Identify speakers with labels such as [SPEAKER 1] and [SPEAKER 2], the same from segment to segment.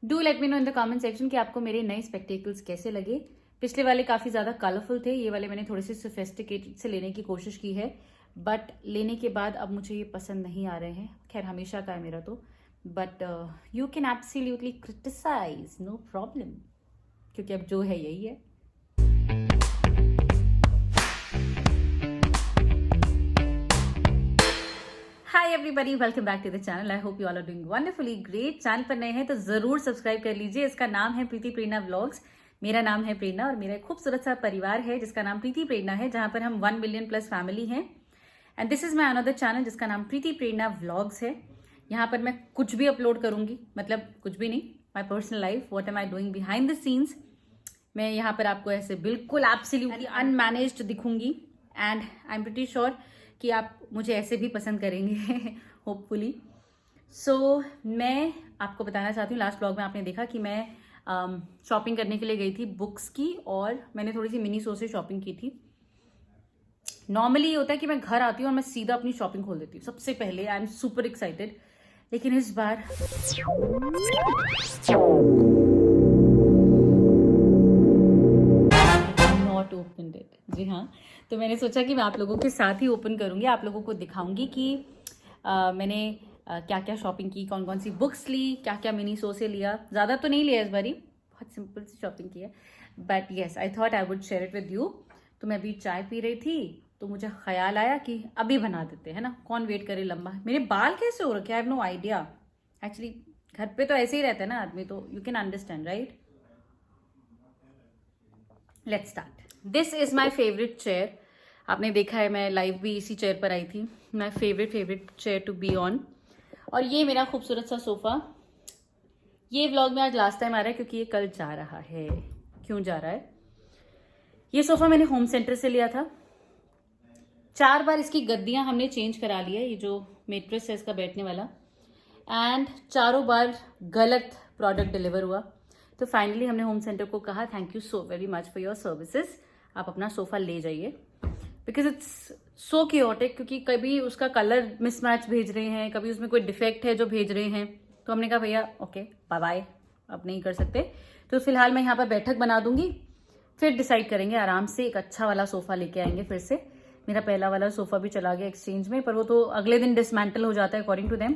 [SPEAKER 1] Do let me know in the comment section कि आपको मेरे नए स्पेक्टेकल्स कैसे लगे। पिछले वाले काफ़ी ज़्यादा कलरफुल थे, ये वाले मैंने थोड़े से सोफिस्टिकेटेड से लेने की कोशिश की है, बट लेने के बाद अब मुझे ये पसंद नहीं आ रहे हैं। खैर हमेशा का है मेरा तो, but you can absolutely criticise, no problem, क्योंकि अब जो है यही है। Hi everybody, welcome back to the channel. I hope you all are doing wonderfully great. Channel पर नए हैं तो जरूर सब्सक्राइब कर लीजिए। इसका नाम है प्रीति प्रेरणा व्लॉग्स। मेरा नाम है प्रेरणा और मेरा एक खूबसूरत सा परिवार है जिसका नाम प्रीति प्रेरणा है, जहां पर हम 1 मिलियन प्लस फैमिली हैं। And this is my another channel जिसका नाम प्रीति प्रेरणा व्लॉग्स है। यहाँ पर मैं कुछ भी अपलोड करूंगी, मतलब कुछ भी नहीं, my personal life, what am I doing behind the scenes. मैं यहाँ पर आपको ऐसे बिल्कुल एब्सोल्युटली अनमैनेज्ड दिखूंगी and I am pretty sure कि आप मुझे ऐसे भी पसंद करेंगे होपफुली। सो मैं आपको बताना चाहती हूँ, लास्ट ब्लॉग में आपने देखा कि मैं शॉपिंग करने के लिए गई थी बुक्स की, और मैंने थोड़ी सी मिनीसो से शॉपिंग की थी। नॉर्मली ये होता है कि मैं घर आती हूँ और मैं सीधा अपनी शॉपिंग खोल देती हूँ सबसे पहले। आई एम सुपर एक्साइटेड, लेकिन इस बार नॉट ओपन इट। जी हाँ, तो मैंने सोचा कि मैं आप लोगों के साथ ही ओपन करूंगी, आप लोगों को दिखाऊंगी कि मैंने क्या क्या शॉपिंग की, कौन कौन सी बुक्स ली, क्या क्या मिनीसो से लिया। ज़्यादा तो नहीं लिया इस बारी, बहुत सिंपल सी शॉपिंग की है, but yes I thought I would share it with you. तो मैं अभी चाय पी रही थी तो मुझे ख्याल आया कि अभी बना देते हैं ना, कौन वेट करे लंबा। मेरे बाल कैसे हो रखे, I have no idea. Actually घर पे तो ऐसे ही रहता है ना आदमी, तो you can understand right. Let's start. This is my favourite chair. आपने देखा है मैं लाइव भी इसी चेयर पर आई थी। My favourite chair to be on. और ये मेरा खूबसूरत सा सोफा। ये व्लॉग में आज लास्ट टाइम आ रहा है क्योंकि ये कल जा रहा है। क्यों जा रहा है? ये सोफा मैंने होम सेंटर से लिया था। 4 बार इसकी गद्दियां हमने चेंज करा लिया, ये जो मेट्रेस है इसका बैठने वाला, एंड 4 बार गलत प्रोडक्ट डिलीवर हुआ। तो फाइनली हमने होम सेंटर को कहा thank you so very much for your services, आप अपना सोफा ले जाइए, बिकॉज इट्स सो क्योटिक। क्योंकि कभी उसका कलर मिसमैच भेज रहे हैं, कभी उसमें कोई डिफेक्ट है जो भेज रहे हैं। तो हमने कहा भैया ओके बाय बाय, अब नहीं कर सकते। तो फिलहाल मैं यहाँ पर बैठक बना दूंगी, फिर डिसाइड करेंगे आराम से, एक अच्छा वाला सोफा लेके आएंगे फिर से। मेरा पहला वाला सोफा भी चला गया एक्सचेंज में, पर वो तो अगले दिन डिसमेंटल हो जाता है अकॉर्डिंग टू देम,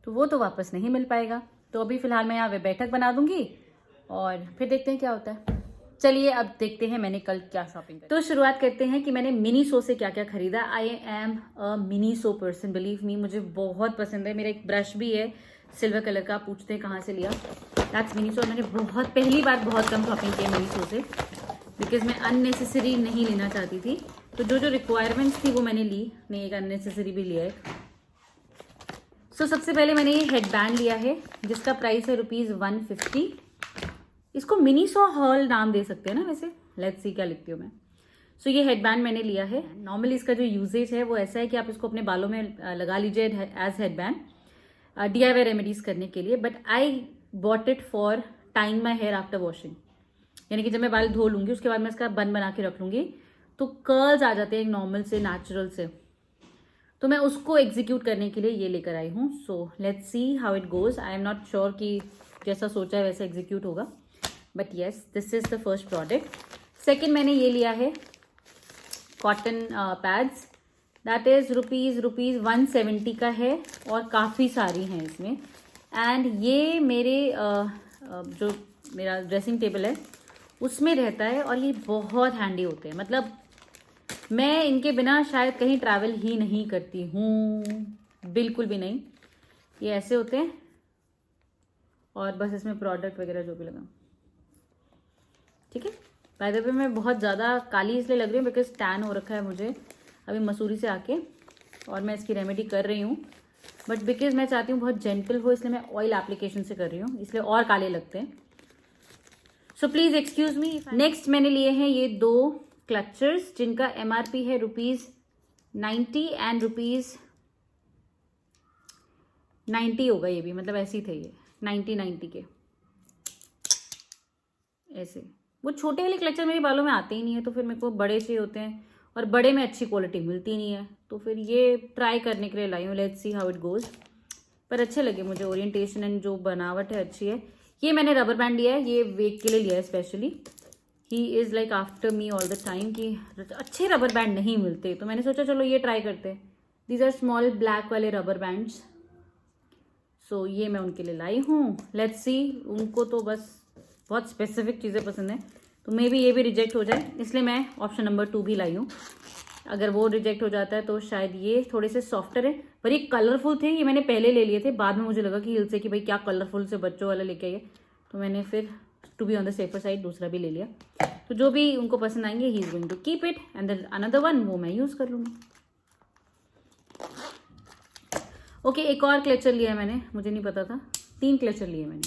[SPEAKER 1] तो वो तो वापस नहीं मिल पाएगा। तो अभी फिलहाल मैं यहाँ पे बैठक बना दूंगी और फिर देखते हैं क्या होता है। चलिए अब देखते हैं मैंने कल क्या शॉपिंग की। तो शुरुआत करते हैं कि मैंने मिनीसो से क्या क्या खरीदा। आई am a Miniso person, believe me, मुझे बहुत पसंद है। मेरा एक ब्रश भी है सिल्वर कलर का, पूछते हैं कहाँ से लिया, दैट्स मिनीसो। मैंने पहली बार बहुत कम शॉपिंग की है मिनीसो से, बिकॉज मैं अननेसेसरी नहीं लेना चाहती थी। तो जो जो रिक्वायरमेंट्स थी वो मैंने ली, नहीं एक अननेसेसरी भी लिया है। सो सबसे पहले मैंने ये हेडबैंड लिया है जिसका प्राइस है ₹150। इसको मिनीसो हॉल नाम दे सकते हैं ना वैसे, लेट्स सी क्या लिखती हूँ मैं। सो ये हेडबैंड मैंने लिया है। नॉर्मली इसका जो यूजेज है वो ऐसा है कि आप इसको अपने बालों में लगा लीजिए एज हेडबैंड, DIY रेमेडीज करने के लिए। But I bought it for time my hair after washing, यानी कि जब मैं बाल धो लूंगी उसके बाद मैं इसका बन बना के रख लूंगी तो कर्ल्स आ जाते हैं नॉर्मल से, नेचुरल से। तो मैं उसको एग्जीक्यूट करने के लिए ये लेकर आई हूँ। So let's see how it goes. I am not sure कि जैसा सोचा है वैसा एग्जीक्यूट होगा, but yes this is the first product. Second मैंने ये लिया है cotton pads, that is rupees 170 का है और काफ़ी सारी हैं इसमें। एंड ये मेरे जो मेरा ड्रेसिंग टेबल है उसमें रहता है और ये बहुत हैंडी होते हैं। मतलब मैं इनके बिना शायद कहीं ट्रैवल ही नहीं करती हूँ, बिल्कुल भी नहीं। ये ऐसे होते हैं और बस इसमें प्रोडक्ट वगैरह जो भी लगा, ठीक है। बाय द वे मैं बहुत ज़्यादा काली इसलिए लग रही हूँ बिकॉज टैन हो रखा है मुझे अभी मसूरी से आके, और मैं इसकी रेमेडी कर रही हूँ। बट बिकॉज मैं चाहती हूँ बहुत जेंटल हो, इसलिए मैं ऑयल एप्लीकेशन से कर रही हूँ, इसलिए और काले लगते हैं। So please excuse me. Next मैंने लिए हैं ये 2 क्लचर्स जिनका MRP है ₹90 एंड ₹90 होगा ये भी, मतलब ऐसे ही थे ये 90 के ऐसे। वो छोटे वाले क्लचर मेरे बालों में आते ही नहीं है, तो फिर मेरे को बड़े चाहिए होते हैं और बड़े में अच्छी क्वालिटी मिलती नहीं है, तो फिर ये ट्राई करने के लिए लाई हूँ। Let's see how it goes. पर अच्छे लगे मुझे, ओरिएंटेशन एंड जो बनावट है अच्छी है। ये मैंने रबर बैंड लिया है, ये वेट के लिए लिया है specially. He is like after me all the time कि अच्छे रबर बैंड नहीं मिलते, तो मैंने सोचा चलो ये ट्राई करते हैं। दीज आर स्मॉल ब्लैक वाले रबर बैंड्स। सो ये मैं उनके लिए लाई हूँ। लेट्स सी, उनको तो बस बहुत स्पेसिफिक चीज़ें पसंद हैं, तो मे बी ये भी रिजेक्ट हो जाए, इसलिए मैं ऑप्शन नंबर 2 भी लाई हूँ। अगर वो रिजेक्ट हो जाता है तो शायद ये थोड़े से सॉफ्टर है, पर ये कलरफुल थे। ये मैंने पहले ले लिए थे, बाद में मुझे लगा कि हिल से कि भाई क्या कलरफुल से बच्चों वाला लेके आइए, तो मैंने फिर to be on the safer side दूसरा भी ले लिया। तो जो भी उनको पसंद आएंगे ही is going to keep it, and then another one वो मैं यूज़ कर लूँगी। ओके, एक और क्लेचर लिया है मैंने, मुझे नहीं पता था। 3 क्लेचर लिए मैंने।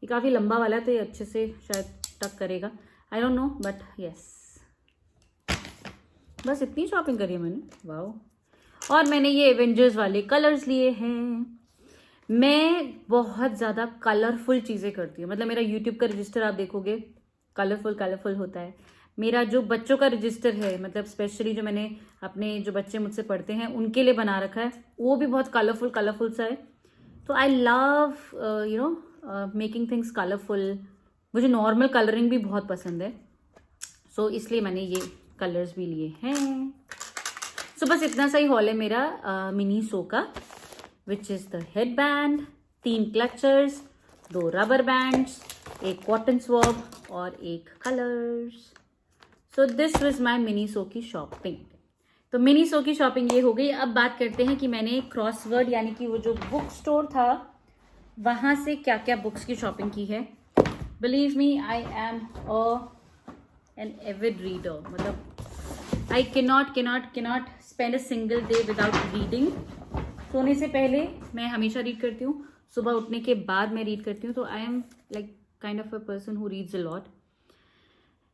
[SPEAKER 1] ये काफ़ी लंबा वाला है तो ये अच्छे से शायद टक करेगा, I don't know, but yes. बस इतनी शॉपिंग करी है मैंने, वाओ। और मैंने ये एवेंजर्स वाले कलर्स लिए हैं। मैं बहुत ज़्यादा कलरफुल चीज़ें करती हूँ, मतलब मेरा यूट्यूब का रजिस्टर आप देखोगे कलरफुल होता है। मेरा जो बच्चों का रजिस्टर है, मतलब स्पेशली जो मैंने अपने जो बच्चे मुझसे पढ़ते हैं उनके लिए बना रखा है, वो भी बहुत कलरफुल सा है। तो I love you know making things colourful. मुझे नॉर्मल कलरिंग भी बहुत पसंद है, सो इसलिए मैंने ये कलर्स भी लिए हैं। सो बस इतना सा ही हॉल है मेरा मिनी सो का, which is the head band, 3 clutchers, 2 rubber bands, एक कॉटन स्वॉब और एक colours. So this was my Miniso की शॉपिंग। तो मिनी सो की शॉपिंग ये हो गई। अब बात करते हैं कि मैंने क्रॉसवर्ड यानी कि वो जो बुक स्टोर था वहाँ से क्या क्या बुक्स की शॉपिंग की है। Believe me, I am an avid reader, मतलब I cannot spend a single day without reading. सोने से पहले मैं हमेशा रीड करती हूँ, सुबह उठने के बाद मैं रीड करती हूँ। तो I am like kind of a person who reads a lot.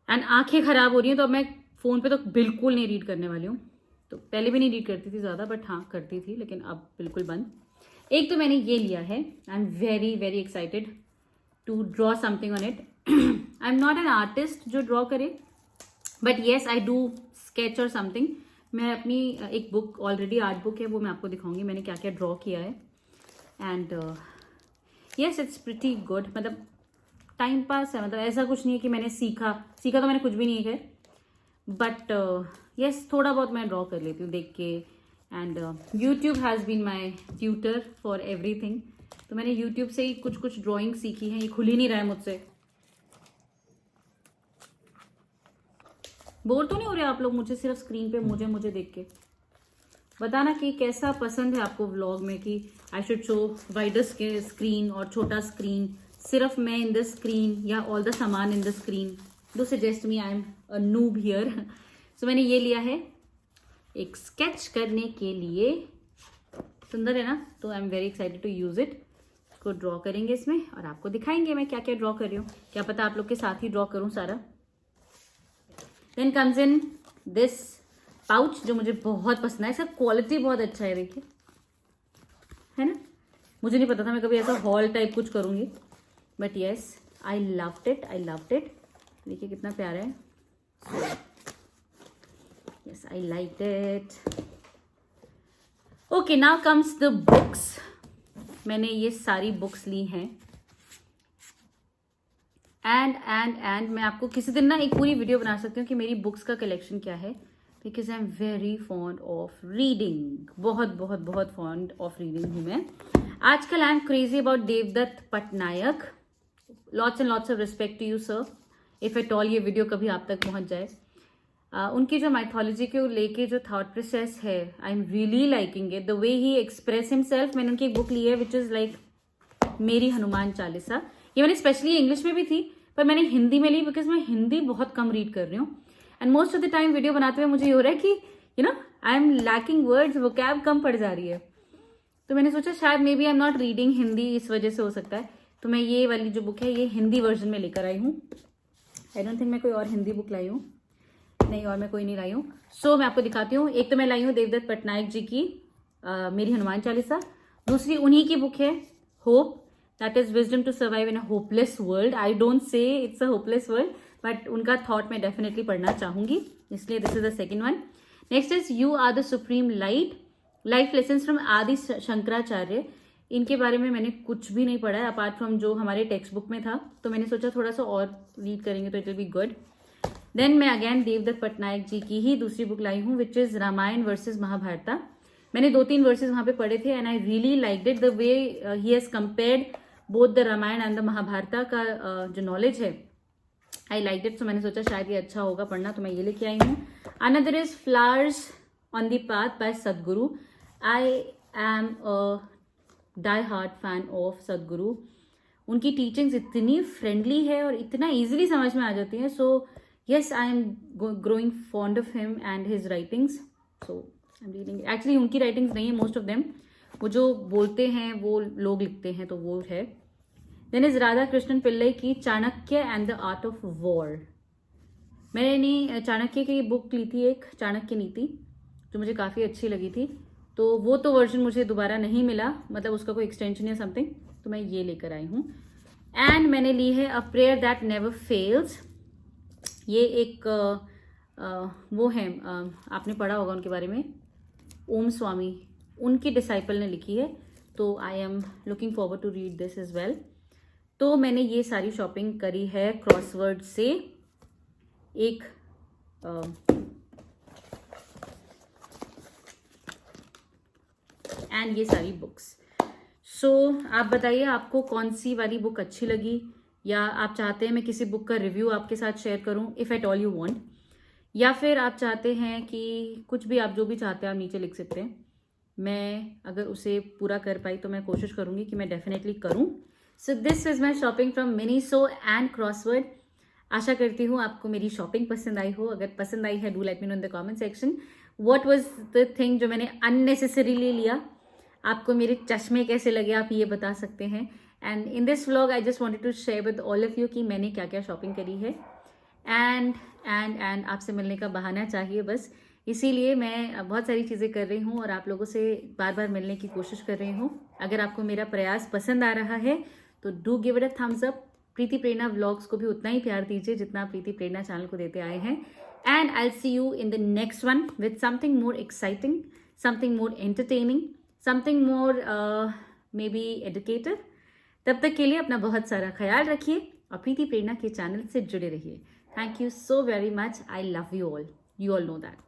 [SPEAKER 1] And आंखें खराब हो रही हैं तो अब मैं फ़ोन पे तो बिल्कुल नहीं रीड करने वाली हूँ। तो पहले भी नहीं रीड करती थी ज़्यादा, बट हाँ करती थी, लेकिन अब बिल्कुल बंद। एक तो मैंने ये लिया है, I am very very excited to draw something on it. I am not an artist जो ड्रॉ करे, but yes I do sketch और समथिंग। मैं अपनी एक बुक, ऑलरेडी आर्ट बुक है, वो मैं आपको दिखाऊंगी मैंने क्या क्या ड्रॉ किया है। And yes it's pretty good, मतलब टाइम पास है, मतलब ऐसा कुछ नहीं है कि मैंने सीखा तो मैंने कुछ भी नहीं है, बट येस थोड़ा बहुत मैं ड्रॉ कर लेती हूँ देख के। And YouTube has been my tutor for everything. तो मैंने यूट्यूब से ही कुछ ड्राइंग सीखी है। ये खुल ही नहीं रहा है मुझसे। बोर तो नहीं हो रहे आप लोग मुझे सिर्फ स्क्रीन पे मुझे देख के? बताना कि कैसा पसंद है आपको व्लॉग में, कि I should show wider screen और छोटा स्क्रीन, सिर्फ मैं इन द स्क्रीन, या ऑल द सामान in the screen. Do suggest me, I am a noob here. So मैंने ये लिया है एक स्केच करने के लिए। सुंदर है ना? तो I am very excited to use it. इसको ड्रॉ करेंगे इसमें और आपको दिखाएंगे मैं क्या क्या ड्रॉ कर रही हूँ। क्या पता आप लोग के साथ ही ड्रॉ करूँ सारा। Then comes in this pouch जो मुझे बहुत पसंद है। इसका क्वालिटी बहुत अच्छा है, देखिए, है ना? मुझे नहीं पता था मैं कभी ऐसा हॉल टाइप कुछ करूँगी, but yes I loved it. देखिए कितना प्यारा है। Yes I like it. Okay, now comes the books. मैंने ये सारी बुक्स ली हैं। एंड मैं आपको किसी दिन ना एक पूरी वीडियो बना सकती हूँ कि मेरी बुक्स का कलेक्शन क्या है, because I am very fond of reading. बहुत फॉन्ड ऑफ रीडिंग हूँ मैं। आजकल I am crazy about Devdutt Pattanaik. Lots and lots of respect to you sir, if at all ये वीडियो कभी आप तक पहुँच जाए। उनकी जो माइथोलॉजी को लेके जो थॉट प्रोसेस है, I am really liking it, the way he express himself. मैंने उनकी एक बुक ली है विच इज़ लाइक मेरी हनुमान चालीसा। ये मैंने स्पेशली इंग्लिश में भी थी, पर मैंने हिंदी में ली बिकॉज मैं हिंदी बहुत कम रीड कर रही हूँ। And most of the time video बनाते हुए मुझे ये हो रहा है कि you know I am lacking words, vocab कम पड़ जा रही है। तो मैंने सोचा शायद maybe I am not reading Hindi, इस वजह से हो सकता है। तो मैं ये वाली जो बुक है ये हिंदी वर्जन में लेकर आई हूँ। आई डोंट थिंक मैं कोई और हिंदी बुक लाई हूँ, नहीं, और मैं कोई नहीं लाई हूँ। सो मैं आपको दिखाती हूँ। एक तो मैं लाई हूँ देवदत्त पटनायक जी की मेरी हनुमान चालीसा। दूसरी उन्हीं की बुक है hope, that is wisdom to survive in a hopeless world. I don't say it's a hopeless world, but उनका थॉट मैं डेफिनेटली पढ़ना चाहूंगी, इसलिए this is the second one. Next is you are the supreme light, life lessons from Adi Shankaracharya. इनके बारे में मैंने कुछ भी नहीं पढ़ा है अपार्ट फ्रॉम जो हमारे टेक्स्ट बुक में था, तो मैंने सोचा थोड़ा सा और रीड करेंगे तो it will be good. Then मैं अगेन देवदत्त पटनायक जी की ही दूसरी बुक लाई हूँ, which is Ramayan versus Mahabharata. मैंने 2-3 वर्सेस वहां पे पढ़े थे and I really liked it the way he has compared both the Ramayan and the Mahabharata का जो नॉलेज है, आई लाइक इट। तो मैंने सोचा शायद ये अच्छा होगा पढ़ना, तो मैं ये लेके आई हूँ। Another is flowers on the path by Sadhguru. I am a die hard fan of Sadhguru. उनकी टीचिंग्स इतनी फ्रेंडली है और इतना इजीली समझ में आ जाती है। So yes, I am growing fond of him and his writings. So I am reading. Actually उनकी राइटिंग्स नहीं है मोस्ट ऑफ देम, वो जो बोलते हैं वो लोग लिखते हैं, तो वो है। देन इज राधा कृष्णन पिल्लई की Chanakya and the art of war. मैंने चाणक्य की बुक ली थी एक, चाणक्य नीति, जो मुझे काफ़ी अच्छी लगी थी। तो वो तो वर्जन मुझे दोबारा नहीं मिला, मतलब उसका कोई एक्सटेंशन या समथिंग, तो मैं ये लेकर आई हूँ। एंड मैंने ली है a prayer that never fails. ये एक वो है, आपने पढ़ा होगा उनके बारे में, ओम स्वामी, उनकी डिसाइपल ने लिखी है। तो I am looking forward to read this as well. तो मैंने ये सारी शॉपिंग करी है क्रॉसवर्ड से। एक एंड ये सारी बुक्स। सो आप बताइए आपको कौन सी वाली बुक अच्छी लगी, या आप चाहते हैं मैं किसी बुक का रिव्यू आपके साथ शेयर करूं, if at all you want, या फिर आप चाहते हैं कि कुछ भी, आप जो भी चाहते हैं आप नीचे लिख सकते हैं। मैं अगर उसे पूरा कर पाई तो मैं कोशिश करूंगी कि मैं डेफिनेटली करूं। So this is my shopping from Miniso and Crossword. आशा करती हूँ आपको मेरी शॉपिंग पसंद आई हो। अगर पसंद आई है, do let me know in the comment section what was the thing जो मैंने अननेसेसरीली लिया। आपको मेरे चश्मे कैसे लगे आप ये बता सकते हैं। And in this vlog I just wanted to share with all of you कि मैंने क्या क्या शॉपिंग करी है। एंड आपसे मिलने का बहाना चाहिए बस, इसीलिए मैं बहुत सारी चीज़ें कर रही हूँ और आप लोगों से बार बार मिलने की कोशिश कर रही हूँ। अगर आपको मेरा प्रयास पसंद आ रहा है तो do give it a thumbs up. Preeti Prerna vlogs को भी उतना ही प्यार दीजिए जितना प्रीति प्रेरणा चैनल को देते आए हैं। And I see you in the next one with something more exciting, something more entertaining, something more may be educative. तब तक के लिए अपना बहुत सारा ख्याल रखिए और प्रीति प्रेरणा के चैनल से जुड़े रहिए। Thank you so very much. I love you all. You all know that.